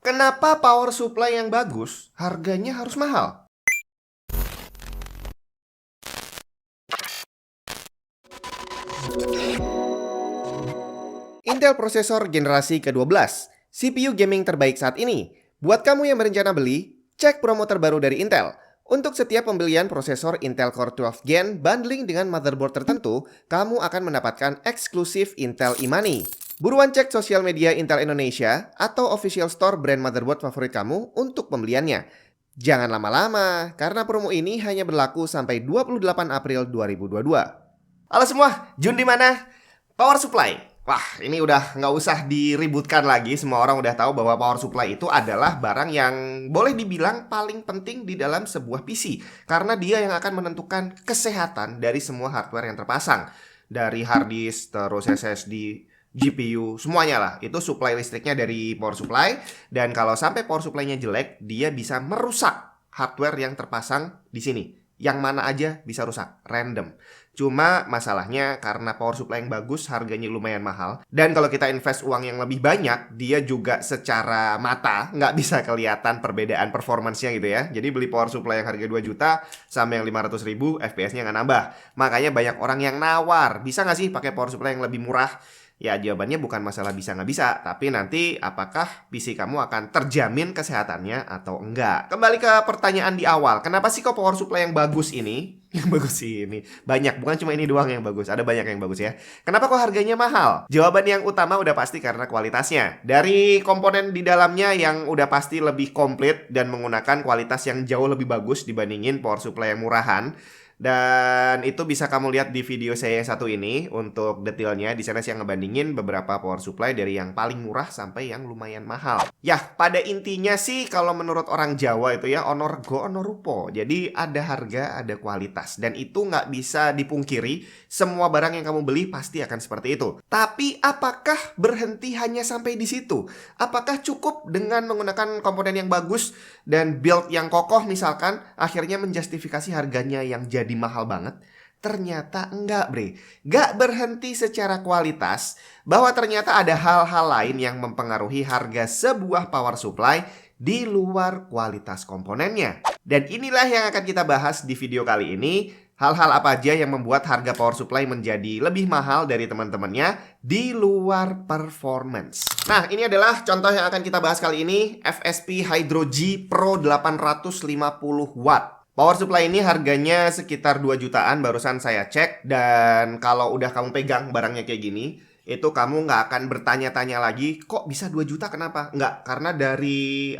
Kenapa power supply yang bagus harganya harus mahal? Intel prosesor generasi ke-12, CPU gaming terbaik saat ini. Buat kamu yang berencana beli, cek promo terbaru dari Intel. Untuk setiap pembelian prosesor Intel Core 12 Gen bundling dengan motherboard tertentu, kamu akan mendapatkan eksklusif Intel e-money. Buruan cek sosial media Intel Indonesia atau official store brand motherboard favorit kamu untuk pembeliannya. Jangan lama-lama, karena promo ini hanya berlaku sampai 28 April 2022. Halo semua, Jun di mana? Power supply. Wah, ini udah nggak usah diributkan lagi. Semua orang udah tahu bahwa power supply itu adalah barang yang boleh dibilang paling penting di dalam sebuah PC. Karena dia yang akan menentukan kesehatan dari semua hardware yang terpasang. Dari hard disk, terus SSD, GPU, semuanya lah. Itu supply listriknya dari power supply. Dan kalau sampai power supply-nya jelek, dia bisa merusak hardware yang terpasang di sini. Yang mana aja bisa rusak, random. Cuma masalahnya karena power supply yang bagus harganya lumayan mahal. Dan kalau kita invest uang yang lebih banyak, dia juga secara mata nggak bisa kelihatan perbedaan performance-nya gitu ya. Jadi beli power supply yang harga 2 juta sama yang 500 ribu, FPS-nya nggak nambah. Makanya banyak orang yang nawar, bisa nggak sih pakai power supply yang lebih murah? Ya jawabannya bukan masalah bisa nggak bisa, tapi nanti apakah PC kamu akan terjamin kesehatannya atau enggak. Kembali ke pertanyaan di awal, kenapa sih kok power supply yang bagus ini? Yang bagus ini banyak, bukan cuma ini doang yang bagus, ada banyak yang bagus ya. Kenapa kok harganya mahal? Jawaban yang utama udah pasti karena kualitasnya. Dari komponen di dalamnya yang udah pasti lebih komplit dan menggunakan kualitas yang jauh lebih bagus dibandingin power supply yang murahan. Dan itu bisa kamu lihat di video saya yang satu ini untuk detailnya. Di sana saya ngebandingin beberapa power supply dari yang paling murah sampai yang lumayan mahal. Ya, pada intinya sih kalau menurut orang Jawa itu ya honor go honor rupo. Jadi ada harga, ada kualitas. Dan itu nggak bisa dipungkiri. Semua barang yang kamu beli pasti akan seperti itu. Tapi apakah berhenti hanya sampai di situ? Apakah cukup dengan menggunakan komponen yang bagus dan build yang kokoh misalkan akhirnya menjustifikasi harganya yang jadi mahal banget? Ternyata enggak, bre. Gak berhenti secara kualitas, bahwa ternyata ada hal-hal lain yang mempengaruhi harga sebuah power supply di luar kualitas komponennya. Dan inilah yang akan kita bahas di video kali ini. Hal-hal apa aja yang membuat harga power supply menjadi lebih mahal dari teman-temannya di luar performance. Nah, ini adalah contoh yang akan kita bahas kali ini. FSP Hydro G Pro 850 watt. Power supply ini harganya sekitar 2 jutaan barusan saya cek. Dan kalau udah kamu pegang barangnya kayak gini, itu kamu nggak akan bertanya-tanya lagi, kok bisa 2 juta kenapa? Nggak, karena dari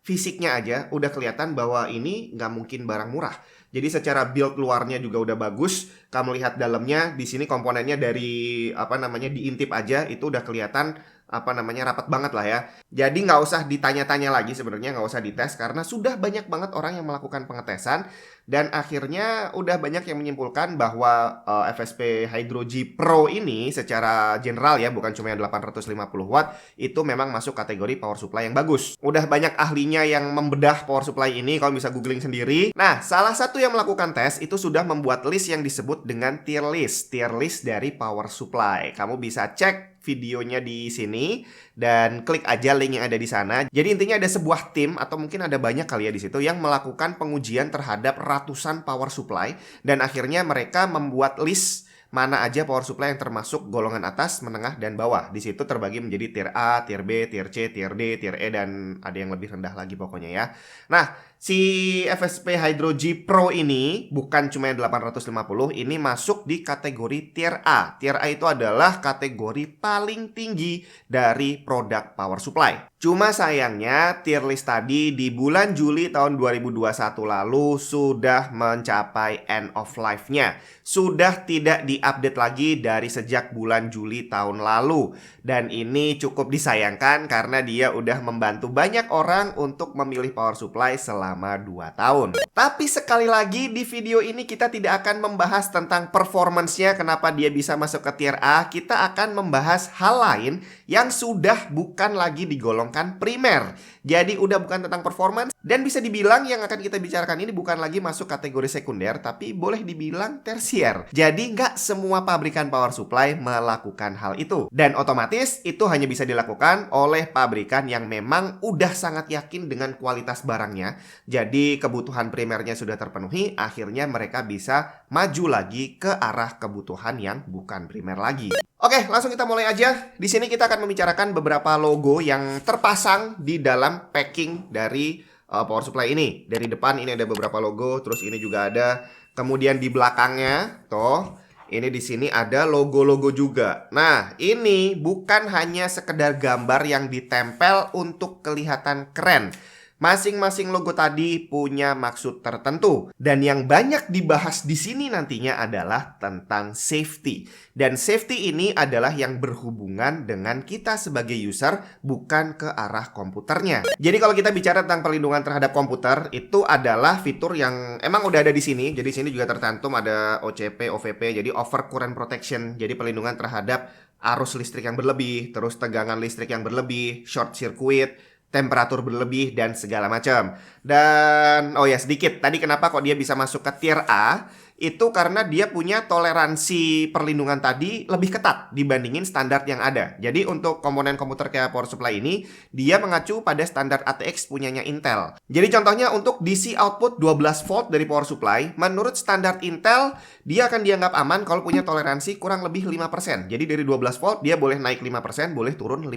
fisiknya aja udah kelihatan bahwa ini nggak mungkin barang murah. Jadi secara build luarnya juga udah bagus. Kamu lihat dalamnya, di sini komponennya dari diintip aja itu udah kelihatan rapat banget lah ya. Jadi nggak usah ditanya-tanya lagi sebenarnya, nggak usah dites karena sudah banyak banget orang yang melakukan pengetesan dan akhirnya udah banyak yang menyimpulkan bahwa FSP Hydro G Pro ini secara general ya, bukan cuma yang 850 watt, itu memang masuk kategori power supply yang bagus. Udah banyak ahlinya yang membedah power supply ini, kalau bisa googling sendiri. Nah, salah satu yang melakukan tes itu sudah membuat list yang disebut dengan tier list dari power supply. Kamu bisa cek videonya di sini dan klik aja link yang ada di sana. Jadi intinya ada sebuah tim atau mungkin ada banyak kali ya di situ yang melakukan pengujian terhadap ratusan power supply dan akhirnya mereka membuat list mana aja power supply yang termasuk golongan atas, menengah, dan bawah. Di situ terbagi menjadi tier A, tier B, tier C, tier D, tier E, dan ada yang lebih rendah lagi pokoknya ya. Nah, si FSP Hydro G Pro ini bukan cuma yang 850, ini masuk di kategori tier A. Tier A itu adalah kategori paling tinggi dari produk power supply. Cuma sayangnya tier list tadi di bulan Juli tahun 2021 lalu sudah mencapai end of life-nya. Sudah tidak diupdate lagi dari sejak bulan Juli tahun lalu. Dan ini cukup disayangkan karena dia udah membantu banyak orang untuk memilih power supply selama 2 tahun. Tapi sekali lagi di video ini kita tidak akan membahas tentang performance-nya, kenapa dia bisa masuk ke tier A. Kita akan membahas hal lain yang sudah bukan lagi digolongkan primer. Jadi udah bukan tentang performance Dan bisa dibilang yang akan kita bicarakan ini bukan lagi masuk kategori sekunder, tapi boleh dibilang tersier. Jadi nggak semua pabrikan power supply melakukan hal itu. Dan otomatis itu hanya bisa dilakukan oleh pabrikan yang memang udah sangat yakin dengan kualitas barangnya. Jadi kebutuhan primernya sudah terpenuhi, akhirnya mereka bisa maju lagi ke arah kebutuhan yang bukan primer lagi. Oke, langsung kita mulai aja. Di sini kita akan membicarakan beberapa logo yang terpasang di dalam packing dari power supply ini. Dari depan ini ada beberapa logo, terus ini juga ada. Kemudian di belakangnya, ini di sini ada logo-logo juga. Nah, ini bukan hanya sekedar gambar yang ditempel untuk kelihatan keren. Masing-masing logo tadi punya maksud tertentu. Dan yang banyak dibahas di sini nantinya adalah tentang safety. Dan safety ini adalah yang berhubungan dengan kita sebagai user, bukan ke arah komputernya. Jadi kalau kita bicara tentang perlindungan terhadap komputer, itu adalah fitur yang emang udah ada di sini. Jadi sini juga tercantum ada OCP, OVP, jadi over current protection. Jadi perlindungan terhadap arus listrik yang berlebih, terus tegangan listrik yang berlebih, short circuit, temperatur berlebih, dan segala macam. Dan oh ya sedikit, tadi kenapa kok dia bisa masuk ke tier A? Itu karena dia punya toleransi perlindungan tadi lebih ketat dibandingin standar yang ada. Jadi untuk komponen komputer kayak power supply ini, dia mengacu pada standar ATX punyanya Intel. Jadi contohnya untuk DC output 12 volt dari power supply, menurut standar Intel, dia akan dianggap aman kalau punya toleransi kurang lebih 5%. Jadi dari 12 volt, dia boleh naik 5%, boleh turun 5%.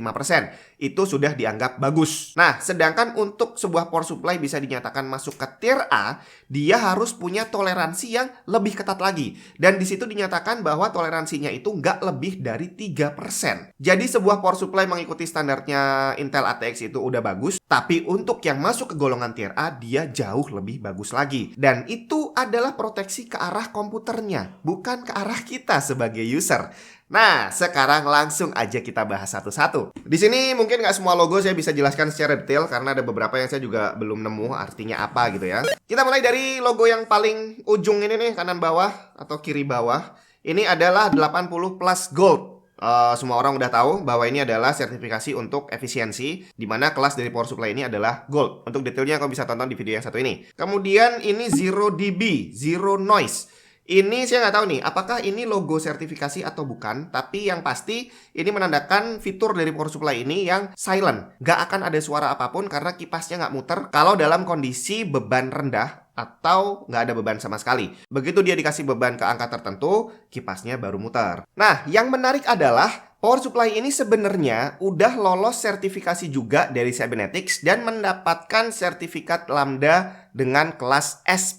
Itu sudah dianggap bagus. Nah, sedangkan untuk sebuah power supply bisa dinyatakan masuk ke tier A, dia harus punya toleransi yang lebih ketat lagi. Dan di situ dinyatakan bahwa toleransinya itu nggak lebih dari 3%. Jadi sebuah power supply mengikuti standarnya Intel ATX itu udah bagus, tapi untuk yang masuk ke golongan tier A, dia jauh lebih bagus lagi. Dan itu adalah proteksi ke arah komputernya, bukan ke arah kita sebagai user. Nah, sekarang langsung aja kita bahas satu-satu. Di sini mungkin nggak semua logo saya bisa jelaskan secara detail karena ada beberapa yang saya juga belum nemu artinya apa gitu ya. Kita mulai dari logo yang paling ujung ini nih, kanan bawah atau kiri bawah. Ini adalah 80 plus gold. Semua orang udah tahu bahwa ini adalah sertifikasi untuk efisiensi, di mana kelas dari power supply ini adalah gold. Untuk detailnya kau bisa tonton di video yang satu ini. Kemudian ini 0 dB, zero noise. Ini saya nggak tahu nih, apakah ini logo sertifikasi atau bukan. Tapi yang pasti ini menandakan fitur dari power supply ini yang silent. Nggak akan ada suara apapun karena kipasnya nggak muter kalau dalam kondisi beban rendah atau nggak ada beban sama sekali. Begitu dia dikasih beban ke angka tertentu, kipasnya baru muter. Nah, yang menarik adalah power supply ini sebenarnya udah lolos sertifikasi juga dari Cybernetics dan mendapatkan sertifikat Lambda dengan kelas S++.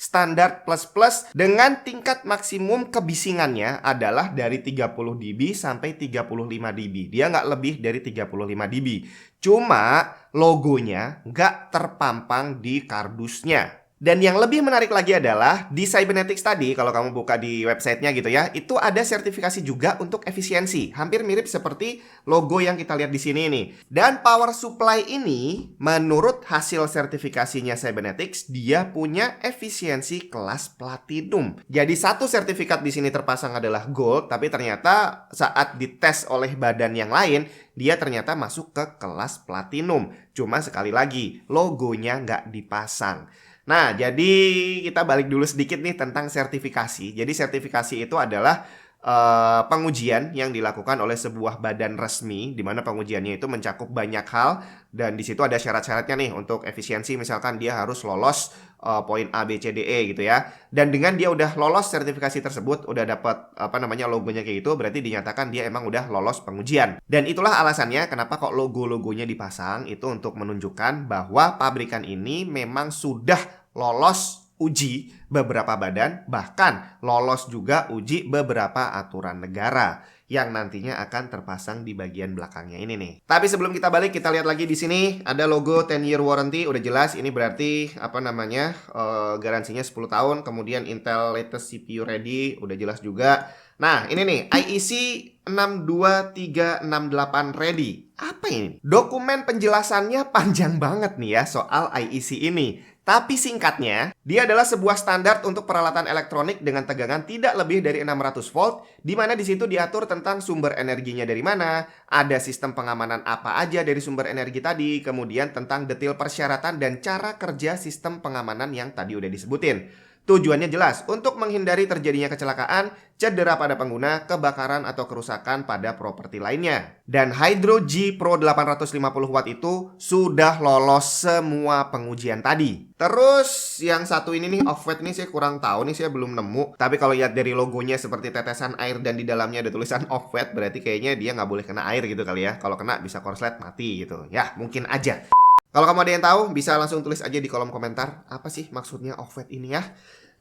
Standar plus dengan tingkat maksimum kebisingannya adalah dari 30 dB sampai 35 dB. Dia nggak lebih dari 35 dB. Cuma logonya nggak terpampang di kardusnya. Dan yang lebih menarik lagi adalah di Cybernetics tadi, kalau kamu buka di websitenya gitu ya, itu ada sertifikasi juga untuk efisiensi. Hampir mirip seperti logo yang kita lihat di sini nih. Dan power supply ini, menurut hasil sertifikasinya Cybernetics, dia punya efisiensi kelas platinum. Jadi satu sertifikat di sini terpasang adalah gold, tapi ternyata saat dites oleh badan yang lain, dia ternyata masuk ke kelas platinum. Cuma sekali lagi, logonya nggak dipasang. Nah, jadi kita balik dulu sedikit nih tentang sertifikasi. Jadi sertifikasi itu adalah pengujian yang dilakukan oleh sebuah badan resmi, di mana pengujiannya itu mencakup banyak hal, dan di situ ada syarat-syaratnya nih untuk efisiensi. Misalkan dia harus lolos poin A, B, C, D, E gitu ya. Dan dengan dia udah lolos sertifikasi tersebut, udah dapat logonya kayak gitu, berarti dinyatakan dia emang udah lolos pengujian. Dan itulah alasannya kenapa kok logo-logonya dipasang, itu untuk menunjukkan bahwa pabrikan ini memang sudah lolos uji beberapa badan, bahkan lolos juga uji beberapa aturan negara yang nantinya akan terpasang di bagian belakangnya ini nih. Tapi sebelum kita balik, kita lihat lagi di sini ada logo 10-year warranty, udah jelas ini berarti garansinya 10 tahun. Kemudian Intel latest CPU ready, udah jelas juga. Nah, ini nih IEC 62368 ready. Apa ini? Dokumen penjelasannya panjang banget nih ya soal IEC ini. Tapi singkatnya, dia adalah sebuah standar untuk peralatan elektronik dengan tegangan tidak lebih dari 600 volt, di mana di situ diatur tentang sumber energinya dari mana, ada sistem pengamanan apa aja dari sumber energi tadi, kemudian tentang detail persyaratan dan cara kerja sistem pengamanan yang tadi udah disebutin. Tujuannya jelas, untuk menghindari terjadinya kecelakaan, cedera pada pengguna, kebakaran atau kerusakan pada properti lainnya. Dan Hydro G Pro 850 watt itu sudah lolos semua pengujian tadi. Terus yang satu ini nih, off-white nih saya kurang tahu nih, saya belum nemu. Tapi kalau lihat dari logonya seperti tetesan air dan di dalamnya ada tulisan off-white, berarti kayaknya dia nggak boleh kena air gitu kali ya. Kalau kena bisa korslet mati gitu. Ya, mungkin aja. Kalau kamu ada yang tahu, bisa langsung tulis aja di kolom komentar. Apa sih maksudnya off-white ini ya?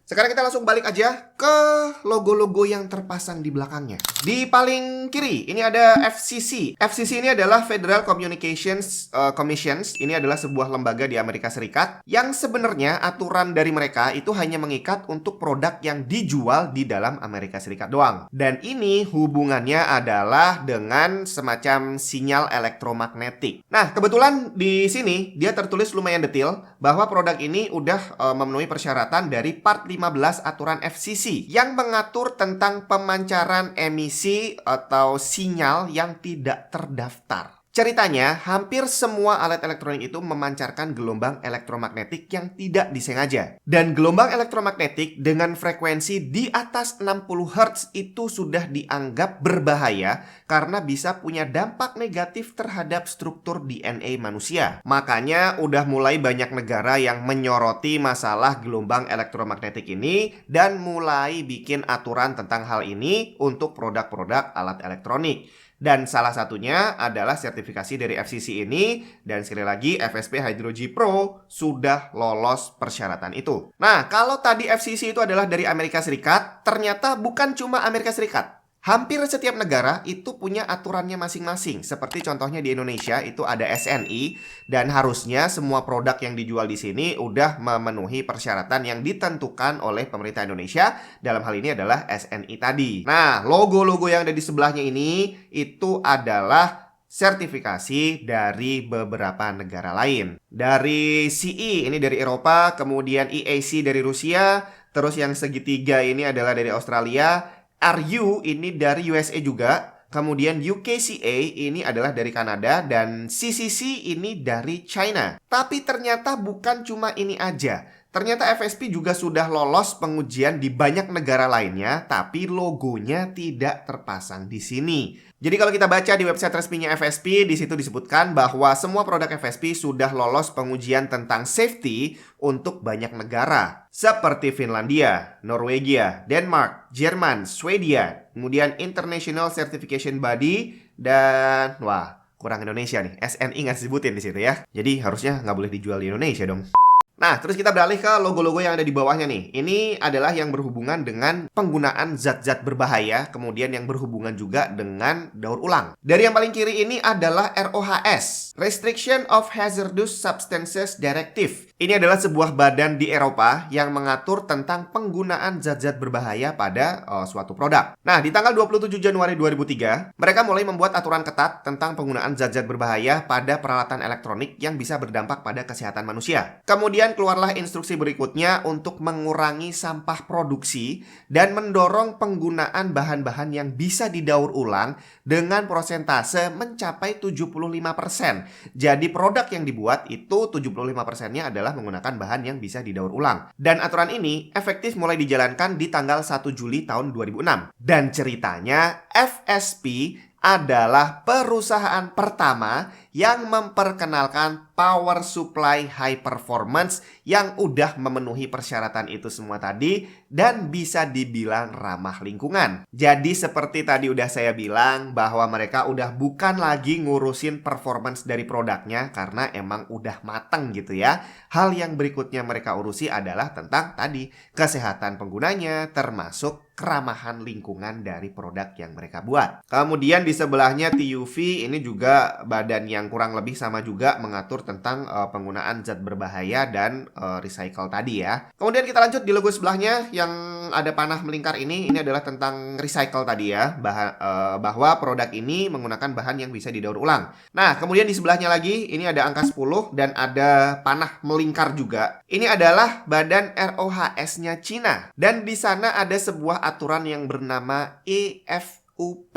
Sekarang kita langsung balik aja ke logo-logo yang terpasang di belakangnya. Di paling kiri, ini ada FCC. FCC ini adalah Federal Communications Commissions. Ini adalah sebuah lembaga di Amerika Serikat yang sebenarnya aturan dari mereka itu hanya mengikat untuk produk yang dijual di dalam Amerika Serikat doang. Dan ini hubungannya adalah dengan semacam sinyal elektromagnetik. Nah, kebetulan di sini dia tertulis lumayan detail bahwa produk ini udah memenuhi persyaratan dari Part 15 aturan FCC yang mengatur tentang pemancaran emisi atau sinyal yang tidak terdaftar. Ceritanya, hampir semua alat elektronik itu memancarkan gelombang elektromagnetik yang tidak disengaja. Dan gelombang elektromagnetik dengan frekuensi di atas 60 Hz itu sudah dianggap berbahaya karena bisa punya dampak negatif terhadap struktur DNA manusia. Makanya udah mulai banyak negara yang menyoroti masalah gelombang elektromagnetik ini dan mulai bikin aturan tentang hal ini untuk produk-produk alat elektronik. Dan salah satunya adalah sertifikasi dari FCC ini. Dan sekali lagi FSP Hydro G Pro sudah lolos persyaratan itu. Nah, kalau tadi FCC itu adalah dari Amerika Serikat, ternyata bukan cuma Amerika Serikat. Hampir setiap negara itu punya aturannya masing-masing. Seperti contohnya di Indonesia itu ada SNI. Dan harusnya semua produk yang dijual di sini udah memenuhi persyaratan yang ditentukan oleh pemerintah Indonesia. Dalam hal ini adalah SNI tadi. Nah, logo-logo yang ada di sebelahnya ini itu adalah sertifikasi dari beberapa negara lain. Dari CE ini dari Eropa, kemudian EAC dari Rusia, terus yang segitiga ini adalah dari Australia. RU ini dari USA juga, kemudian UKCA ini adalah dari Kanada, dan CCC ini dari China. Tapi ternyata bukan cuma ini aja. Ternyata FSP juga sudah lolos pengujian di banyak negara lainnya, tapi logonya tidak terpasang di sini. Jadi kalau kita baca di website resminya FSP, di situ disebutkan bahwa semua produk FSP sudah lolos pengujian tentang safety untuk banyak negara. Seperti Finlandia, Norwegia, Denmark, Jerman, Swedia, kemudian International Certification Body, dan wah, kurang Indonesia nih, SNI nggak disebutin di situ ya. Jadi harusnya nggak boleh dijual di Indonesia dong. Nah, terus kita beralih ke logo-logo yang ada di bawahnya nih. Ini adalah yang berhubungan dengan penggunaan zat-zat berbahaya, kemudian yang berhubungan juga dengan daur ulang. Dari yang paling kiri ini adalah RoHS, Restriction of Hazardous Substances Directive. Ini adalah sebuah badan di Eropa yang mengatur tentang penggunaan zat-zat berbahaya pada suatu produk. Nah, di tanggal 27 Januari 2003, mereka mulai membuat aturan ketat tentang penggunaan zat-zat berbahaya pada peralatan elektronik yang bisa berdampak pada kesehatan manusia. Kemudian keluarlah instruksi berikutnya untuk mengurangi sampah produksi dan mendorong penggunaan bahan-bahan yang bisa didaur ulang dengan persentase mencapai 75%. Jadi produk yang dibuat itu 75%-nya adalah menggunakan bahan yang bisa didaur ulang. Dan aturan ini efektif mulai dijalankan di tanggal 1 Juli tahun 2006. Dan ceritanya FSP adalah perusahaan pertama yang memperkenalkan power supply high performance yang udah memenuhi persyaratan itu semua tadi dan bisa dibilang ramah lingkungan. Jadi seperti tadi udah saya bilang bahwa mereka udah bukan lagi ngurusin performance dari produknya karena emang udah mateng gitu ya. Hal yang berikutnya mereka urusi adalah tentang tadi kesehatan penggunanya termasuk keramahan lingkungan dari produk yang mereka buat. Kemudian di sebelahnya TUV ini juga badan yang yang kurang lebih sama juga mengatur tentang penggunaan zat berbahaya dan recycle tadi ya. Kemudian kita lanjut di logo sebelahnya yang ada panah melingkar ini adalah tentang recycle tadi ya, bahwa produk ini menggunakan bahan yang bisa didaur ulang. Nah, kemudian di sebelahnya lagi ini ada angka 10 dan ada panah melingkar juga. Ini adalah badan ROHS-nya Cina dan di sana ada sebuah aturan yang bernama EFUP,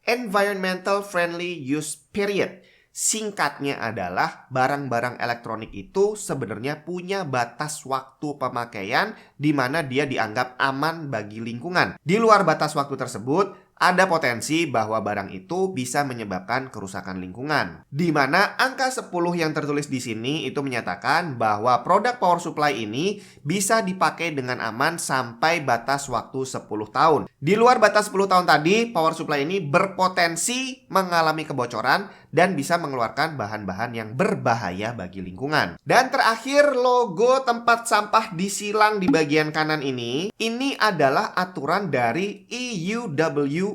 Environmental Friendly Use Period. Singkatnya adalah barang-barang elektronik itu sebenarnya punya batas waktu pemakaian di mana dia dianggap aman bagi lingkungan. Di luar batas waktu tersebut, ada potensi bahwa barang itu bisa menyebabkan kerusakan lingkungan. Di mana angka 10 yang tertulis di sini itu menyatakan bahwa produk power supply ini bisa dipakai dengan aman sampai batas waktu 10 tahun. Di luar batas 10 tahun tadi, power supply ini berpotensi mengalami kebocoran dan bisa mengeluarkan bahan-bahan yang berbahaya bagi lingkungan. Dan terakhir, logo tempat sampah disilang di bagian kanan ini adalah aturan dari EUWEEE.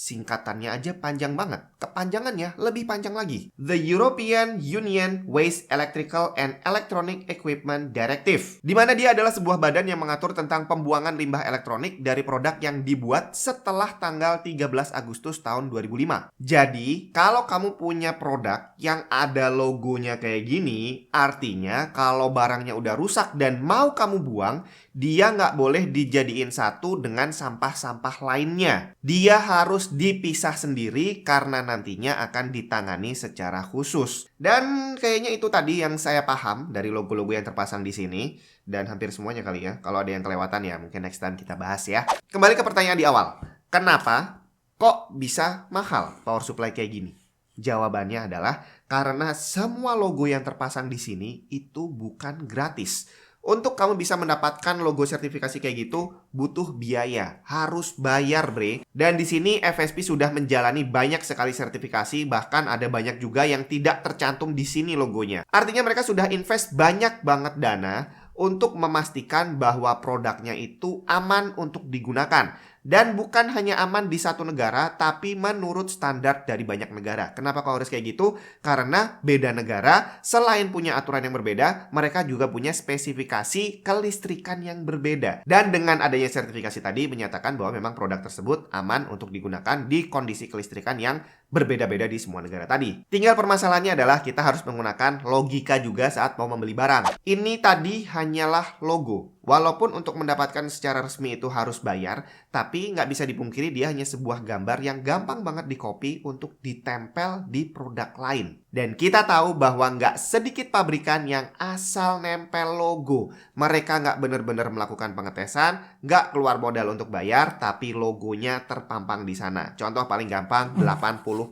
Singkatannya aja panjang banget. Kepanjangannya lebih panjang lagi. The European Union Waste Electrical and Electronic Equipment Directive. Di mana dia adalah sebuah badan yang mengatur tentang pembuangan limbah elektronik dari produk yang dibuat setelah tanggal 13 Agustus tahun 2005. Jadi, kalau kamu punya produk yang ada logonya kayak gini, artinya kalau barangnya udah rusak dan mau kamu buang, dia nggak boleh dijadiin satu dengan sampah-sampah lainnya. Dia harus dipisah sendiri karena nantinya akan ditangani secara khusus. Dan kayaknya itu tadi yang saya paham dari logo-logo yang terpasang di sini. Dan hampir semuanya kali ya. Kalau ada yang kelewatan ya mungkin next time kita bahas ya. Kembali ke pertanyaan di awal. Kenapa kok bisa mahal power supply kayak gini? Jawabannya adalah karena semua logo yang terpasang di sini itu bukan gratis. Untuk kamu bisa mendapatkan logo sertifikasi kayak gitu, butuh biaya. Harus bayar, bre. Dan di sini FSP sudah menjalani banyak sekali sertifikasi, bahkan ada banyak juga yang tidak tercantum di sini logonya. Artinya mereka sudah invest banyak banget dana untuk memastikan bahwa produknya itu aman untuk digunakan. Dan bukan hanya aman di satu negara, tapi menurut standar dari banyak negara. Kenapa kok harus kayak gitu? Karena beda negara, selain punya aturan yang berbeda, mereka juga punya spesifikasi kelistrikan yang berbeda. Dan dengan adanya sertifikasi tadi, menyatakan bahwa memang produk tersebut aman untuk digunakan di kondisi kelistrikan yang berbeda-beda di semua negara tadi. Tinggal permasalahannya adalah kita harus menggunakan logika juga saat mau membeli barang. Ini tadi hanyalah logo. Walaupun untuk mendapatkan secara resmi itu harus bayar, tapi nggak bisa dipungkiri dia hanya sebuah gambar yang gampang banget di-copy untuk ditempel di produk lain. Dan kita tahu bahwa nggak sedikit pabrikan yang asal nempel logo. Mereka nggak benar-benar melakukan pengetesan, nggak keluar modal untuk bayar, tapi logonya terpampang di sana. Contoh paling gampang 80+.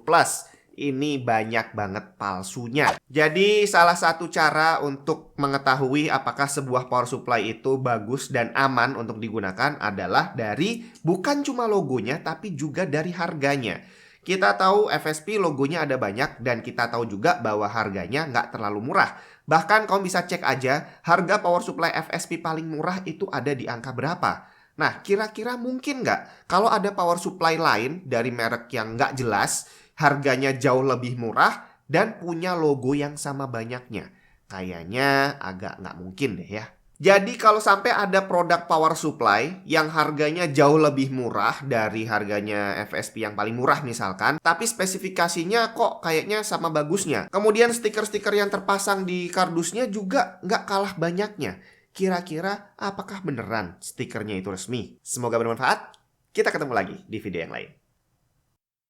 Ini banyak banget palsunya. Jadi salah satu cara untuk mengetahui apakah sebuah power supply itu bagus dan aman untuk digunakan adalah dari bukan cuma logonya tapi juga dari harganya. Kita tahu FSP logonya ada banyak dan kita tahu juga bahwa harganya nggak terlalu murah. Bahkan kamu bisa cek aja harga power supply FSP paling murah itu ada di angka berapa. Nah, kira-kira mungkin nggak kalau ada power supply lain dari merek yang nggak jelas, harganya jauh lebih murah, dan punya logo yang sama banyaknya? Kayaknya agak nggak mungkin deh ya. Jadi kalau sampai ada produk power supply yang harganya jauh lebih murah dari harganya FSP yang paling murah misalkan, tapi spesifikasinya kok kayaknya sama bagusnya. Kemudian stiker-stiker yang terpasang di kardusnya juga nggak kalah banyaknya. Kira-kira apakah beneran stikernya itu resmi? Semoga bermanfaat. Kita ketemu lagi di video yang lain.